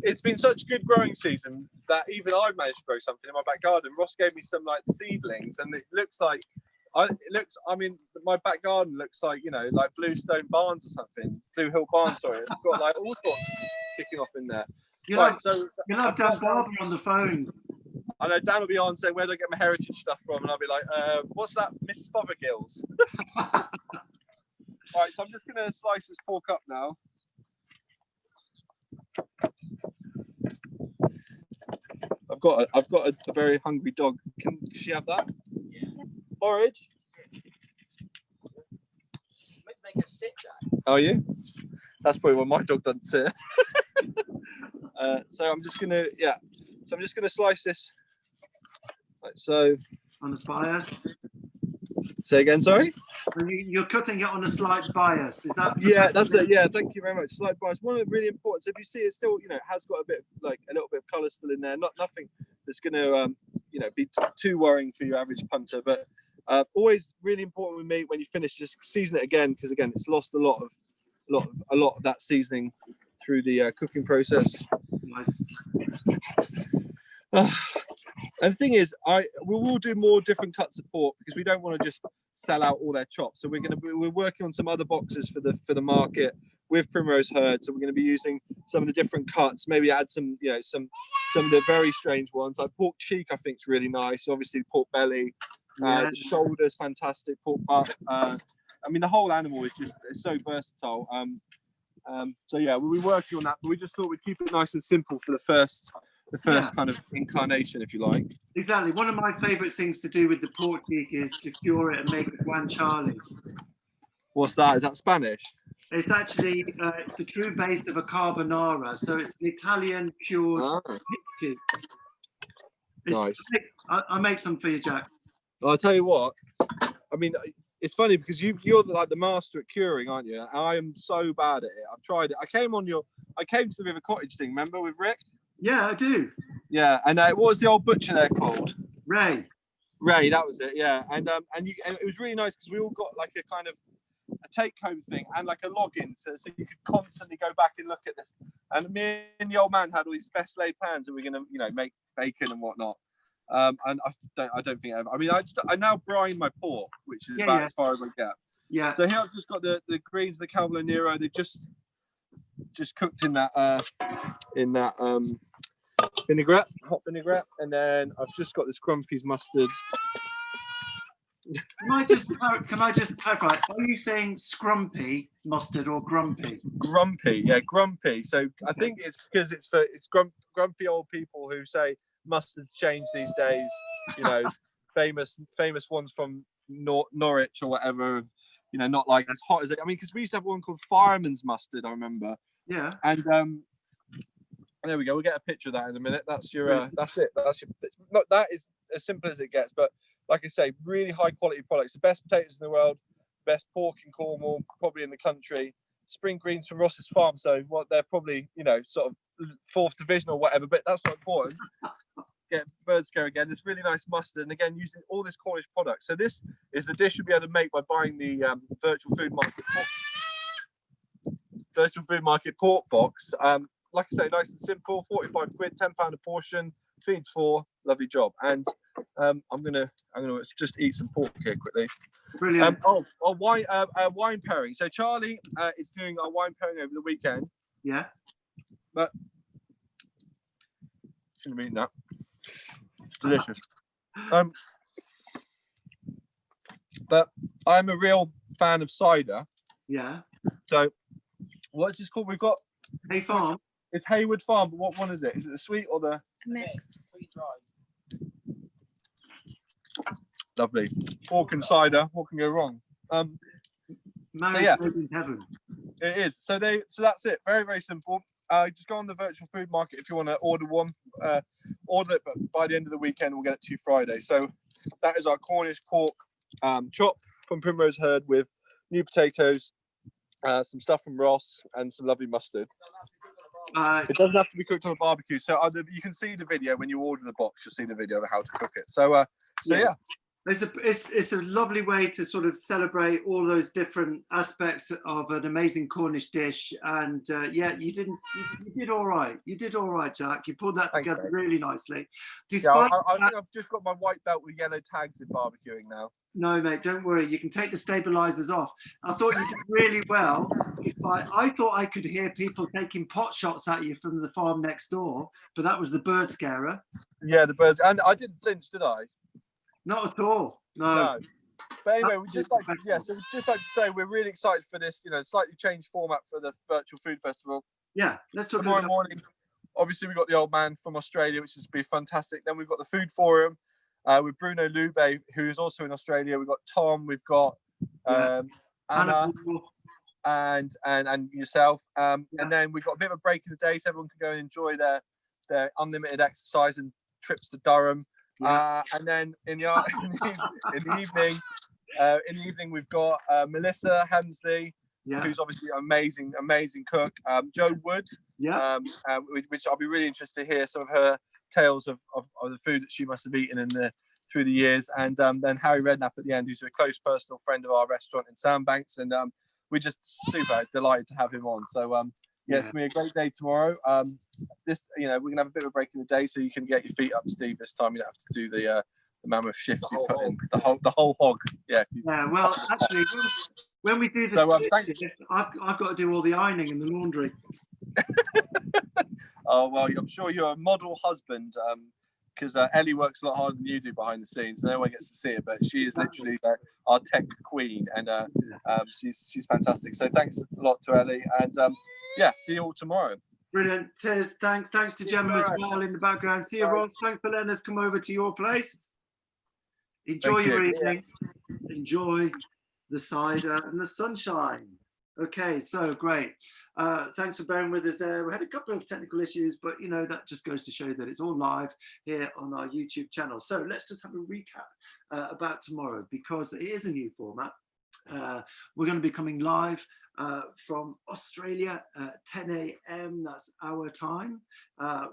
It's been such a good growing season that even I've managed to grow something in my back garden. Ross gave me some like seedlings, and it looks like I mean, my back garden looks like, you know, like Bluestone Barns or something. Blue Hill Barns, sorry. It's got like all sorts kicking off in there. You'll have Dan Barber on the phone. I know Dan will be on saying, where do I get my heritage stuff from? And I'll be like, what's that, Miss Fothergill's? All right, so I'm just going to slice this pork up now. I've got a very hungry dog. Can she have that? Yeah. Porridge? Make her sit, Jack. Are you? That's probably why my dog doesn't sit. So I'm just gonna slice this like so. On a bias. Say again, sorry? You're cutting it on a slight bias. Is that? Yeah, that's it. Yeah, thank you very much. Slight bias. One of the really important. So if you see, it still, you know, has got a bit of, like a little bit of colour still in there. Nothing that's going to, you know, be too worrying for your average punter. But always really important with me when you finish, just season it again, because again, it's lost a lot of that seasoning through the cooking process. Nice. And the thing is, we will do more different cuts of pork because we don't want to just sell out all their chops. So we're working on some other boxes for the market with Primrose Herd. So we're going to be using some of the different cuts. Maybe add some, you know, some of the very strange ones. Like pork cheek, I think is really nice. Obviously, pork belly, the shoulders, fantastic. Pork butt. I mean, the whole animal is just so versatile. So yeah, we'll be working on that. But we just thought we'd keep it nice and simple for the first kind of incarnation, if you like. Exactly. One of my favourite things to do with the pork cheek is to cure it and make it guanciale. What's that? Is that Spanish? It's actually it's the true base of a carbonara. So it's an Italian cured pig cheek. Nice. I'll make some for you, Jack. Well, I'll tell you what. I mean, it's funny because you're like the master at curing, aren't you? I am so bad at it. I've tried it. I came to the River Cottage thing, remember, with Rick? Yeah, I do. Yeah, and what was the old butcher there called? Ray, that was it. Yeah, and it was really nice because we all got like a kind of a take-home thing and like a login, so you could constantly go back and look at this. And me and the old man had all these best laid plans, and we're gonna, you know, make bacon and whatnot. And I don't think I mean I now brine my pork, which is about as far as I get. Yeah. So here I've just got the greens, the Cavallonero. They've just cooked in that vinaigrette, hot vinaigrette, and then I've just got this Grumpy's mustard. Can I just clarify? Are you saying scrumpy mustard or grumpy? Grumpy, yeah, grumpy. So I think it's because it's grumpy old people who say mustard changed these days. You know, famous ones from Norwich or whatever. You know, not like as hot as it. I mean, because we used to have one called Fireman's Mustard, I remember. Yeah. And there we go. We'll get a picture of that in a minute. That's your. That's it. That is as simple as it gets. But like I say, really high quality products. The best potatoes in the world, best pork in Cornwall, probably in the country. Spring greens from Ross's farm. So they're probably, you know, sort of 4th division or whatever. But that's not important. Get bird scare again. This really nice mustard, and again using all this Cornish product. So this is the dish you'll be able to make by buying the virtual food market pork box. Like I say, nice and simple. 45 quid, £10 a portion. Feeds 4. Lovely job. And I'm gonna just eat some pork here quickly. Brilliant. Wine pairing. So Charlie is doing our wine pairing over the weekend. Yeah. But Shouldn't have eaten that. It's delicious. But I'm a real fan of cider. Yeah. So what's this called? We've got Hey Farm. it's Haywood Farm, but what one is it? Is it the sweet or the Mix. Sweet dry. lovely pork and cider? What can go wrong? Marriage yeah. made in heaven. It is. So that's it. Very, very simple. Just go on the virtual food market if you want to order one. Order it, but by the end of the weekend we'll get it to you Friday. So that is our Cornish pork chop from Primrose Herd with new potatoes, some stuff from Ross, and some lovely mustard. It doesn't have to be cooked on a barbecue. So you can see the video when you order the box. You'll see the video of how to cook it. So yeah. It's a lovely way to sort of celebrate all those different aspects of an amazing Cornish dish, and yeah, you did all right. You did all right, Jack. You pulled that together really nicely. Despite I think I've just got my white belt with yellow tags in barbecuing now. No, mate, don't worry. You can take the stabilizers off. I thought you did really well. I thought I could hear people taking pot shots at you from the farm next door, but that was the bird scarer. Yeah, the birds, and I didn't flinch, did I? Not at all. No. But anyway, we just like to say we're really excited for this, slightly changed format for the virtual food festival. Yeah, let's talk tomorrow about morning. Obviously, we've got the old man from Australia, which is be fantastic. Then we've got the food forum with Bruno Lube, who is also in Australia. We've got Tom, we've got Anna, and yourself. And then we've got a bit of a break in the day, so everyone can go and enjoy their unlimited exercise and trips to Durham. And then in the evening we've got Melissa Hemsley, who's obviously an amazing cook. Jo Wood, which I'll be really interested to hear some of her tales of the food that she must have eaten through the years. And then Harry Redknapp at the end, who's a close personal friend of our restaurant in Sandbanks, and we're just super delighted to have him on. So it's gonna be a great day tomorrow. We're gonna have a bit of a break in the day, so you can get your feet up, Steve. This time you don't have to do the mammoth shift you put in, the whole hog. Yeah. Well, actually, when we do this, I've got to do all the ironing and the laundry. Oh well, I'm sure you're a model husband, because Ellie works a lot harder than you do behind the scenes. No one gets to see it, but she is literally our tech queen, and she's fantastic. So thanks a lot to Ellie, and see you all tomorrow. Brilliant. Cheers. Thanks to Gemma as well in the background. See you, Ross. Thanks for letting us come over to your place. Enjoy your evening. Enjoy the cider and the sunshine. Okay, so great. Thanks for bearing with us there. We had a couple of technical issues, but that just goes to show that it's all live here on our YouTube channel. So let's just have a recap about tomorrow, because it is a new format. We're going to be coming live from Australia at 10 a.m. That's our time,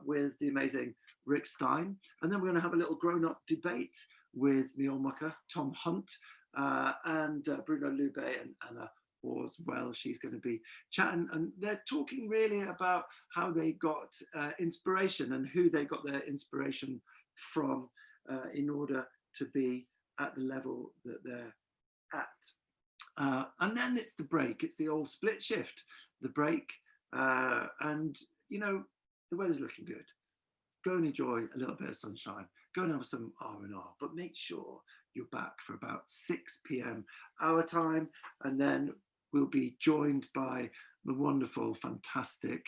with the amazing Rick Stein. And then we're going to have a little grown-up debate with Neil Mucker, Tom Hunt, and Bruno Lube and Anna as well. She's going to be chatting, and they're talking really about how they got inspiration and who they got their inspiration from in order to be at the level that they're at. And then it's the break. It's the old split shift, the break, and the weather's looking good. Go and enjoy a little bit of sunshine. Go and have some R&R, but make sure you're back for about 6 p.m. our time, and then we'll be joined by the wonderful, fantastic,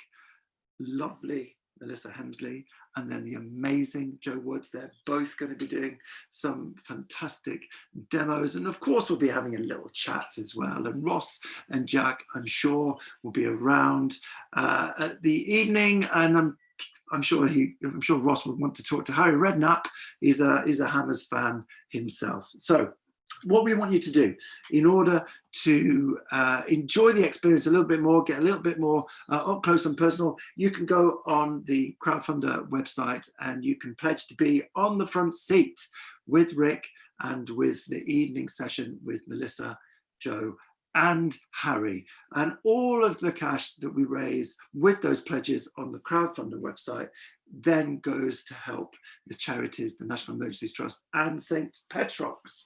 lovely Melissa Hemsley, and then the amazing Jo Woods. They're both going to be doing some fantastic demos, and of course we'll be having a little chat as well. And Ross and Jack, I'm sure, will be around at the evening, and I'm sure Ross would want to talk to Harry Redknapp. He's a Hammers fan himself. So what we want you to do in order to enjoy the experience a little bit more, get a little bit more up close and personal, you can go on the crowdfunder website and you can pledge to be on the front seat with Rick and with the evening session with Melissa, Jo, and Harry. And all of the cash that we raise with those pledges on the crowdfunder website then goes to help the charities, the National Emergencies Trust and St. Petrox.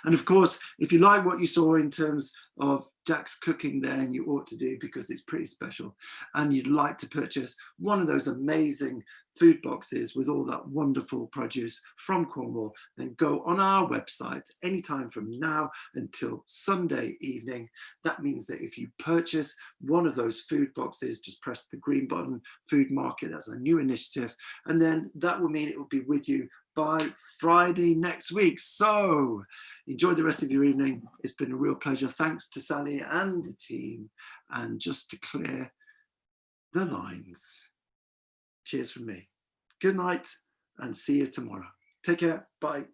And of course, if you like what you saw in terms of Jack's cooking there, and you ought to do because it's pretty special, and you'd like to purchase one of those amazing food boxes with all that wonderful produce from Cornwall, then go on our website anytime from now until Sunday evening. That means that if you purchase one of those food boxes, just press the green button, Food Market, that's a new initiative, and then that will mean it will be with you by Friday next week. So enjoy the rest of your evening. It's been a real pleasure. Thanks to Sally and the team. And just to clear the lines, cheers from me. Good night and see you tomorrow. Take care. Bye.